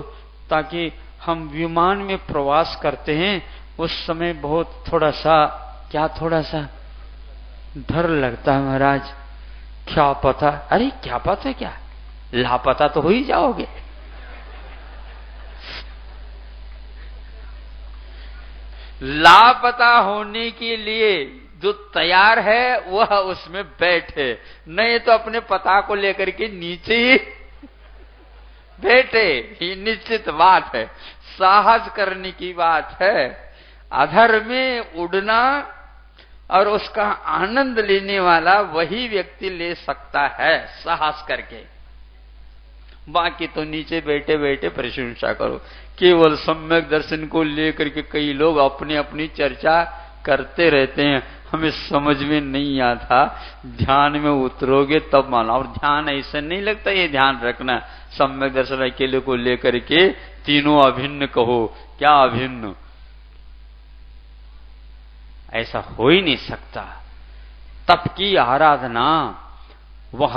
ताकि हम विमान में प्रवास करते हैं उस समय बहुत थोड़ा सा डर लगता है महाराज। क्या पता, अरे क्या पता, क्या लापता तो हो ही जाओगे। लापता होने के लिए जो तैयार है वह उसमें बैठे, नहीं तो अपने पता को लेकर के नीचे ही बैठे, ये निश्चित बात है, साहस करने की बात है। अधर में उड़ना और उसका आनंद लेने वाला वही व्यक्ति ले सकता है साहस करके, बाकी तो नीचे बैठे बैठे प्रशंसा करो। केवल सम्यक दर्शन को लेकर के कई लोग अपनी अपनी चर्चा करते रहते हैं, हमें समझ में नहीं आता, ध्यान में उतरोगे तब माना। और ध्यान ऐसा नहीं लगता, ये ध्यान रखना, सम्यक दर्शन अकेले को लेकर के तीनों अभिन्न कहो, क्या अभिन्न, ऐसा हो ही नहीं सकता। तप की आराधना वह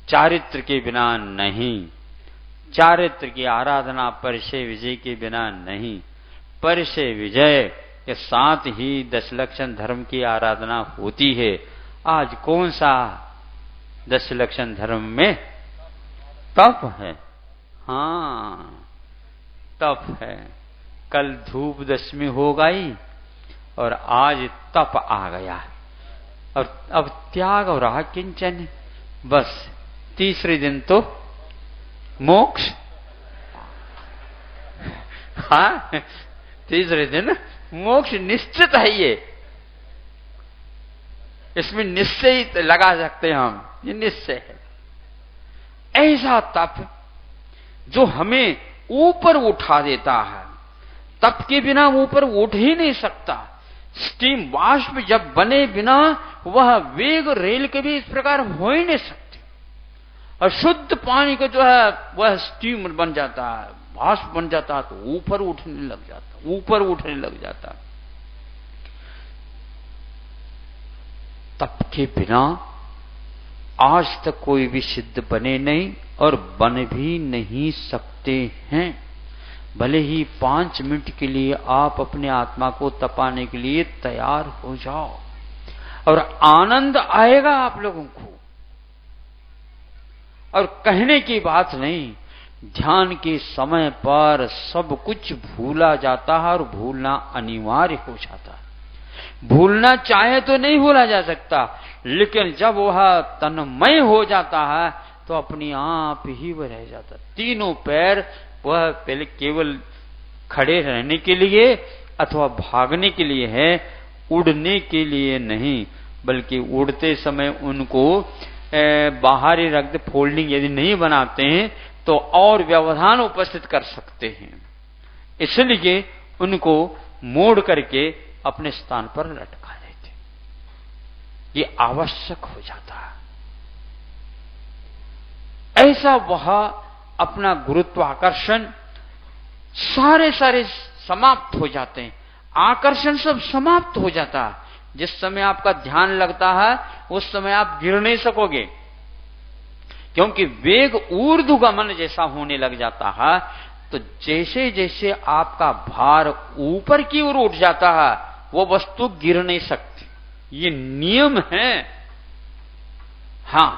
चारित्र के बिना नहीं, चारित्र की आराधना परिचय विजय के बिना नहीं, परिचय विजय के साथ ही दशलक्षण धर्म की आराधना होती है। आज कौन सा दशलक्षण धर्म में तप है? हाँ, तप है। कल धूप दशमी हो गई और आज तप आ गया, और अब त्याग और किंचन, बस तीसरे दिन तो मोक्ष। हाँ, तीसरे दिन मोक्ष निश्चित है, ये इसमें निश्चय लगा सकते हैं हम, ये निश्चय है। ऐसा तप जो हमें ऊपर उठा देता है, तप के बिना ऊपर उठ ही नहीं सकता। स्टीम वाष्प जब बने बिना वह वेग रेल के भी इस प्रकार हो ही नहीं सकते, और शुद्ध पानी का जो है वह स्टीम बन जाता है, वाष्प बन जाता है, तो ऊपर उठने लग जाता, ऊपर उठने लग जाता। तप के बिना आज तक कोई भी सिद्ध बने नहीं और बन भी नहीं सकते हैं। भले ही 5 मिनट के लिए आप अपने आत्मा को तपाने के लिए तैयार हो जाओ और आनंद आएगा आप लोगों को। और कहने की बात नहीं, ध्यान के समय पर सब कुछ भूला जाता है और भूलना अनिवार्य हो जाता है। भूलना चाहे तो नहीं भूला जा सकता, लेकिन जब वह तन्मय हो जाता है तो अपने आप ही वह रह जाता। तीनों पैर वह पहले केवल खड़े रहने के लिए अथवा भागने के लिए है, उड़ने के लिए नहीं, बल्कि उड़ते समय उनको बाहर ही रख दे, फोल्डिंग यदि नहीं बनाते हैं तो और व्यवधान उपस्थित कर सकते हैं। इसलिए उनको मोड़ करके अपने स्थान पर लटका देते, ये आवश्यक हो जाता है। ऐसा वह अपना गुरुत्वाकर्षण सारे समाप्त हो जाते हैं, आकर्षण सब समाप्त हो जाता है। जिस समय आपका ध्यान लगता है उस समय आप गिर नहीं सकोगे, क्योंकि वेग ऊर्ध्वगमन जैसा होने लग जाता है। तो जैसे जैसे आपका भार ऊपर की ओर उठ जाता है वो वस्तु गिर नहीं सकती, ये नियम है। हां,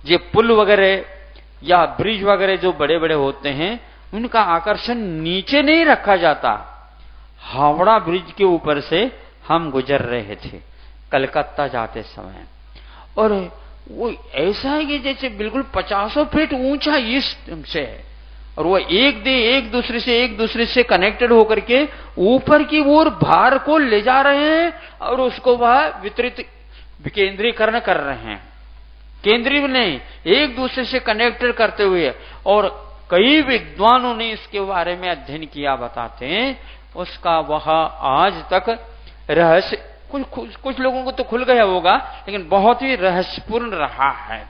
ये पुल वगैरह या ब्रिज वगैरह जो बड़े बड़े होते हैं उनका आकर्षण नीचे नहीं रखा जाता। हावड़ा ब्रिज के ऊपर से हम गुजर रहे थे कलकत्ता जाते समय, और वो ऐसा है कि जैसे बिल्कुल 50 फीट ऊंचा इस ढंग से है, और वो एक दूसरे से कनेक्टेड होकर के ऊपर की ओर भार को ले जा रहे हैं और उसको वह विकेंद्रीकरण कर रहे हैं। केंद्रीय नहीं, एक दूसरे से कनेक्टेड करते हुए। और कई विद्वानों ने इसके बारे में अध्ययन किया, बताते हैं उसका वह आज तक रहस्य कुछ लोगों को तो खुल गया होगा, लेकिन बहुत ही रहस्यपूर्ण रहा है।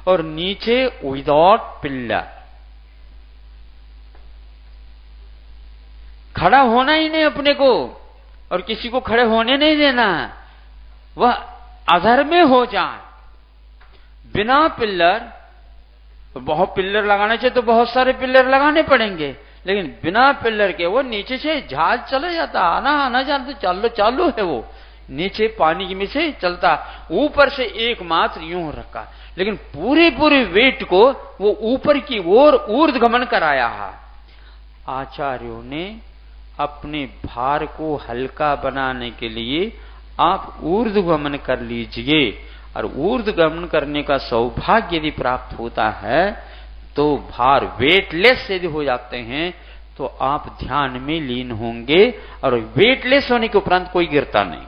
और नीचे विदाउट पिल्लर, खड़ा होना ही नहीं अपने को, और किसी को खड़े होने नहीं देना, वह अधर में हो जाए बिना पिल्लर। बहुत पिल्लर लगाने चाहिए तो बहुत सारे पिल्लर लगाने पड़ेंगे, लेकिन बिना पिल्लर के वो नीचे से जहाज चला जाता, आना जाता चालू है, वो नीचे पानी में से चलता, ऊपर से एकमात्र यूं रखा, लेकिन पूरे वेट को वो ऊपर की ओर ऊर्ध्वगमन कराया है। आचार्यों ने अपने भार को हल्का बनाने के लिए आप ऊर्ध्वगमन कर लीजिए, और ऊर्ध्वगमन करने का सौभाग्य यदि प्राप्त होता है तो भार वेटलेस यदि हो जाते हैं तो आप ध्यान में लीन होंगे, और वेटलेस होने के उपरांत कोई गिरता नहीं।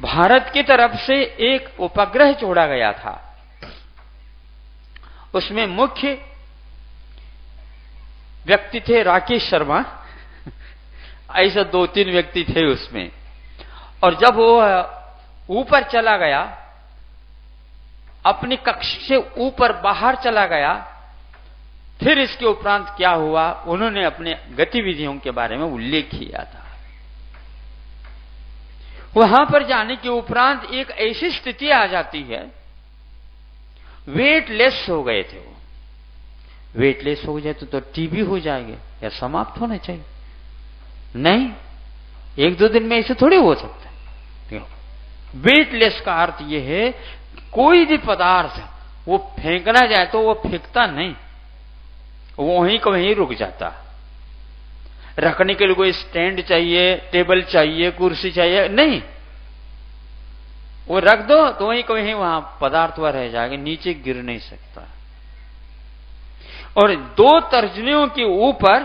भारत की तरफ से एक उपग्रह छोड़ा गया था, उसमें मुख्य व्यक्ति थे राकेश शर्मा, ऐसा 2-3 व्यक्ति थे उसमें। और जब वो ऊपर चला गया, अपनी कक्ष से ऊपर बाहर चला गया, फिर इसके उपरांत क्या हुआ उन्होंने अपने गतिविधियों के बारे में उल्लेख किया था। वहां पर जाने के उपरांत एक ऐसी स्थिति आ जाती है, वेटलेस हो गए थे वो। वेटलेस हो जाए तो टीबी हो जाएंगे या समाप्त होना चाहिए, नहीं, 1-2 दिन में ऐसे थोड़ी हो सकता है। वेटलेस का अर्थ यह है कोई भी पदार्थ वो फेंकना जाए तो वो फेंकता नहीं, वो वहीं का वहीं रुक जाता। रखने के लिए कोई स्टैंड चाहिए, टेबल चाहिए, कुर्सी चाहिए, नहीं, वो रख दो तो वहीं का वहीं वहां पदार्थ वह रह जाएगा, नीचे गिर नहीं सकता। और 2 तर्जनियों के ऊपर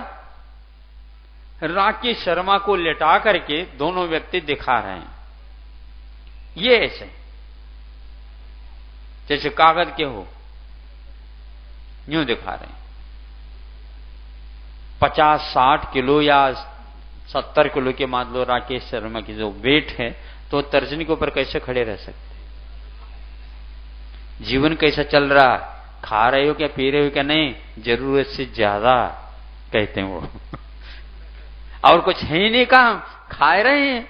राकेश शर्मा को लेटा करके दोनों व्यक्ति दिखा रहे हैं, ये ऐसे जैसे कागज के हो, यूं दिखा रहे हैं। 50-60 किलो या 70 किलो के मान लो राकेश शर्मा की जो वेट है, तो तर्जनी के ऊपर कैसे खड़े रह सकते? जीवन कैसा चल रहा, खा रहे हो क्या, पी रहे हो क्या? नहीं, जरूरत से ज्यादा कहते हैं वो और कुछ है ही नहीं, काम खा रहे हैं,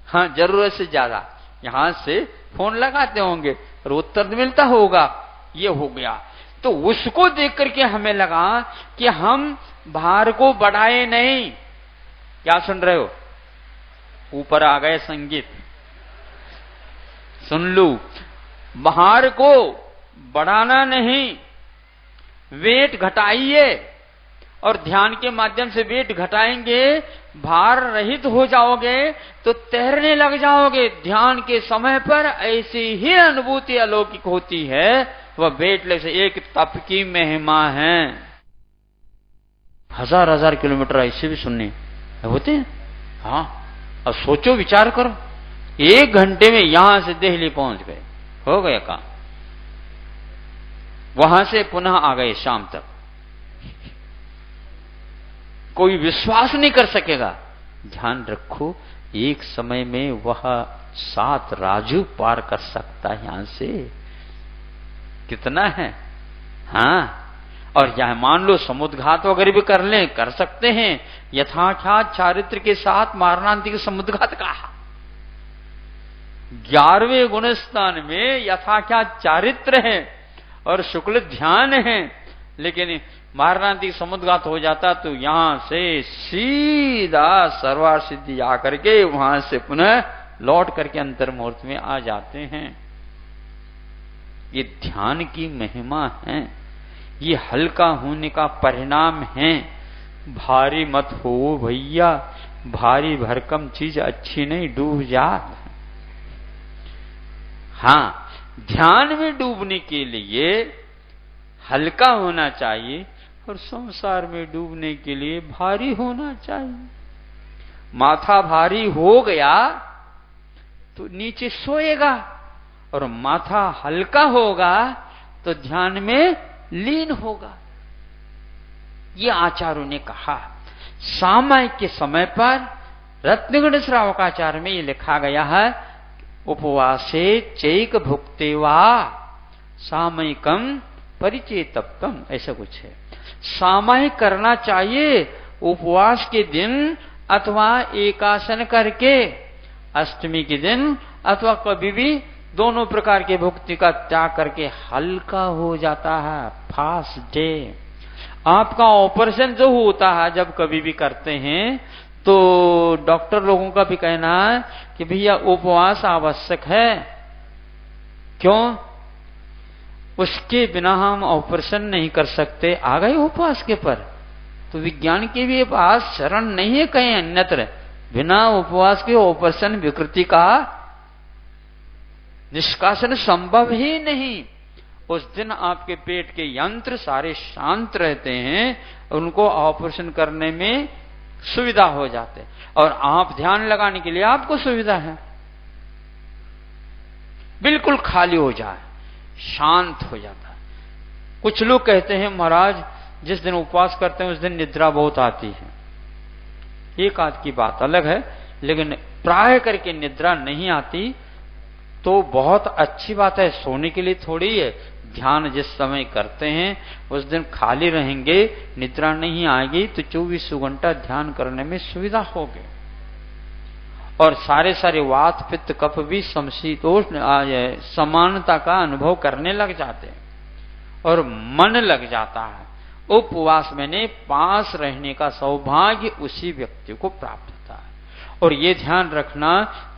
हाँ, जरूरत से ज्यादा। यहां से फोन लगाते होंगे और उत्तर मिलता होगा, ये हो गया। तो उसको देख करके हमें लगा कि हम भार को बढ़ाए नहीं। क्या सुन रहे हो? ऊपर आ गए संगीत, सुन लू। भार को बढ़ाना नहीं, वेट घटाइए, और ध्यान के माध्यम से वेट घटाएंगे, भार रहित हो जाओगे तो तैरने लग जाओगे। ध्यान के समय पर ऐसी ही अनुभूति अलौकिक होती है, वह वेटलेस एक तप की महिमा है। 1000 किलोमीटर ऐसे भी सुनने होते हैं। हाँ, अब सोचो, विचार करो, 1 घंटे में यहां से दिल्ली पहुंच गए, हो गया काम। वहां से पुनः आ गए शाम तक। कोई विश्वास नहीं कर सकेगा। ध्यान रखो, एक समय में वह 7 राजू पार कर सकता है यहां से। कितना है? हाँ, और यह मान लो समुद्घात वगैरह भी कर लें, कर सकते हैं। यथाख्यात चारित्र के साथ मारणांतिक समुद्घात का 11वें गुण स्थान में यथाख्यात चारित्र है और शुक्ल ध्यान है, लेकिन मारणांतिक समुद्घात हो जाता तो यहां से सीधा सर्वार सिद्धि आकर के वहां से पुनः लौट करके अंतर मुहूर्त में आ जाते हैं। ये ध्यान की महिमा है, ये हल्का होने का परिणाम है। भारी मत हो भैया, भारी भरकम चीज अच्छी नहीं, डूब जात। हाँ, ध्यान में डूबने के लिए हल्का होना चाहिए और संसार में डूबने के लिए भारी होना चाहिए। माथा भारी हो गया तो नीचे सोएगा, और माथा हल्का होगा तो ध्यान में लीन होगा। ये आचार्यों ने कहा। सामयिक के समय पर रत्नगण श्रावकाचार्य में ये लिखा गया है, उपवासे चैक भुक्ते वा सामयिकम परिचेतप्तम, ऐसा कुछ है। सामयिक करना चाहिए उपवास के दिन अथवा एकासन करके, अष्टमी के दिन अथवा कभी भी, दोनों प्रकार के भुक्ति का त्याग करके हल्का हो जाता है। फास्ट डे आपका ऑपरेशन जो होता है जब कभी भी करते हैं, तो डॉक्टर लोगों का भी कहना है कि भैया उपवास आवश्यक है। क्यों? उसके बिना हम ऑपरेशन नहीं कर सकते। आ गए उपवास के पर, तो विज्ञान के भी पास शरण नहीं है कहीं अन्यत्र। बिना उपवास के ऑपरेशन विकृति का निष्कासन संभव ही नहीं। उस दिन आपके पेट के यंत्र सारे शांत रहते हैं, उनको ऑपरेशन करने में सुविधा हो जाते, और आप ध्यान लगाने के लिए आपको सुविधा है। बिल्कुल खाली हो जाए, शांत हो जाता है। कुछ लोग कहते हैं महाराज जिस दिन उपवास करते हैं उस दिन निद्रा बहुत आती है। एक आध की बात अलग है, लेकिन प्राय करके निद्रा नहीं आती तो बहुत अच्छी बात है। सोने के लिए थोड़ी है। ध्यान जिस समय करते हैं उस दिन खाली रहेंगे, निद्रा नहीं आएगी, तो 24 घंटा ध्यान करने में सुविधा होगी। और सारे वात पित्त कफ भी समशीतोष्ण समानता का अनुभव करने लग जाते हैं और मन लग जाता है। उपवास में पास रहने का सौभाग्य उसी व्यक्ति को प्राप्त होता है। और ये ध्यान रखना,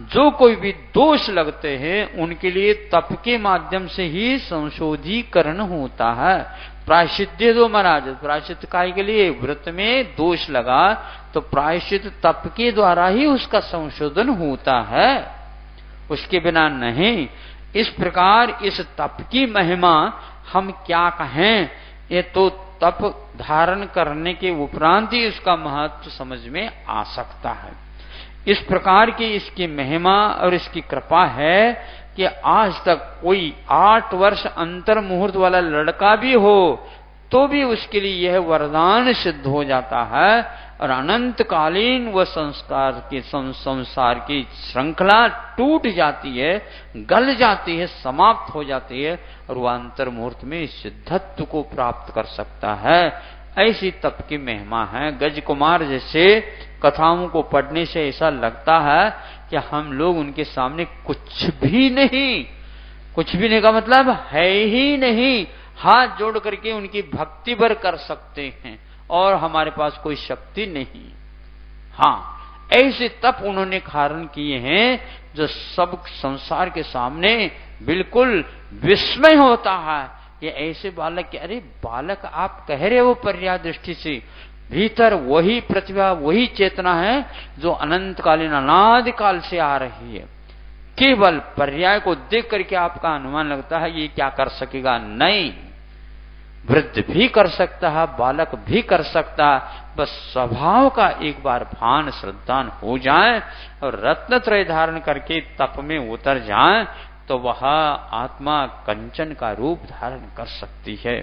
जो कोई भी दोष लगते हैं उनके लिए तप के माध्यम से ही संशोधीकरण होता है। प्रायश्चित दो महाराज, प्रायश्चित काय के लिए व्रत में दोष लगा तो प्रायश्चित तप के द्वारा ही उसका संशोधन होता है, उसके बिना नहीं। इस प्रकार इस तप की महिमा हम क्या कहें, ये तो तप धारण करने के उपरांत ही उसका महत्व समझ में आ सकता है। इस प्रकार की इसकी महिमा और इसकी कृपा है कि आज तक कोई 8 वर्ष अंतर मुहूर्त वाला लड़का भी हो तो भी उसके लिए यह वरदान सिद्ध हो जाता है, और अनंतकालीन वह संसार की श्रृंखला टूट जाती है, गल जाती है, समाप्त हो जाती है, और वह अंतर मुहूर्त में सिद्धत्व को प्राप्त कर सकता है। ऐसी तप की महिमा है। गज कुमार जैसे कथाओं को पढ़ने से ऐसा लगता है कि हम लोग उनके सामने कुछ भी नहीं का मतलब है ही नहीं, हाथ जोड़ करके उनकी भक्ति भर कर सकते हैं और हमारे पास कोई शक्ति नहीं। हाँ, ऐसे तप उन्होंने धारण किए हैं जो सब संसार के सामने बिल्कुल विस्मय होता है। ये ऐसे बालक के, अरे बालक आप कह रहे हो पर्याय दृष्टि से, भीतर वही प्रतिभा वही चेतना है जो अनंतकालीन अनादि काल से आ रही है। केवल पर्याय को देख करके आपका अनुमान लगता है ये क्या कर सकेगा, नहीं। वृद्ध भी कर सकता है, बालक भी कर सकता है, बस स्वभाव का एक बार भान श्रद्धान हो जाए और रत्नत्रय धारण करके तप में उतर जाए तो वह आत्मा कंचन का रूप धारण कर सकती है।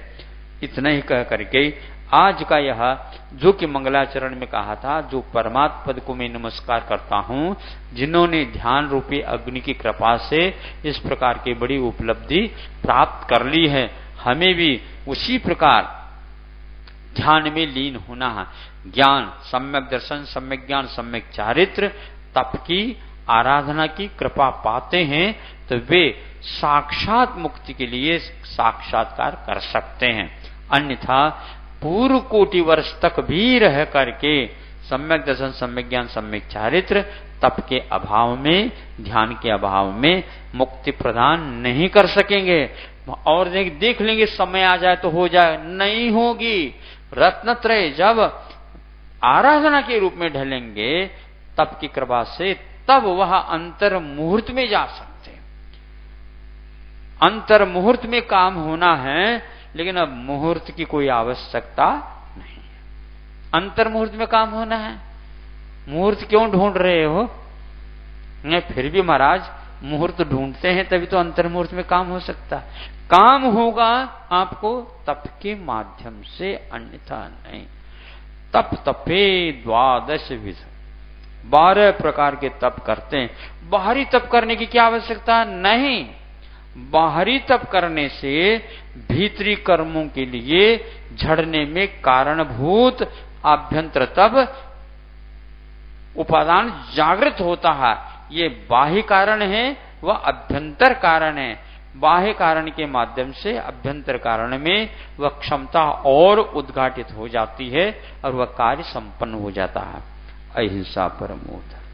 इतना ही कह करके आज का यह जो कि मंगलाचरण में कहा था, जो परमात्म पद को मैं नमस्कार करता हूं, जिन्होंने ध्यान रूपी अग्नि की कृपा से इस प्रकार की बड़ी उपलब्धि प्राप्त कर ली है, हमें भी उसी प्रकार ध्यान में लीन होना है। ज्ञान, सम्यक दर्शन, सम्यक ज्ञान, सम्यक चारित्र, तप की आराधना की कृपा पाते हैं तो वे साक्षात मुक्ति के लिए साक्षात्कार कर सकते हैं। अन्यथा पूर्व कोटि वर्ष तक भी रह करके सम्यक दर्शन, सम्यक ज्ञान, सम्यक चारित्र, तप के अभाव में, ध्यान के अभाव में मुक्ति प्रदान नहीं कर सकेंगे। और देख लेंगे समय आ जाए तो हो जाए, नहीं होगी। रत्नत्रय जब आराधना के रूप में ढलेंगे तप की कृपा से, तब वह अंतर मुहूर्त में जा सकते हैं। अंतर मुहूर्त में काम होना है, लेकिन अब मुहूर्त की कोई आवश्यकता नहीं है। अंतर मुहूर्त में काम होना है, मुहूर्त क्यों ढूंढ रहे हो? फिर भी महाराज मुहूर्त ढूंढते हैं तभी तो अंतर मुहूर्त में काम हो सकता है। काम होगा आपको तप के माध्यम से, अन्यथा नहीं। तप तपे द्वादश विध, 12 प्रकार के तप करते हैं। बाहरी तप करने की क्या आवश्यकता नहीं। बाहरी तप करने से भीतरी कर्मों के लिए झड़ने में कारणभूत आभ्यंतर तप उपादान जागृत होता है। ये बाह्य कारण है, वह अभ्यंतर कारण है। बाह्य कारण के माध्यम से अभ्यंतर कारण में वह क्षमता और उद्घाटित हो जाती है और वह कार्य संपन्न हो जाता है। अहिंसा परमो धर्मः।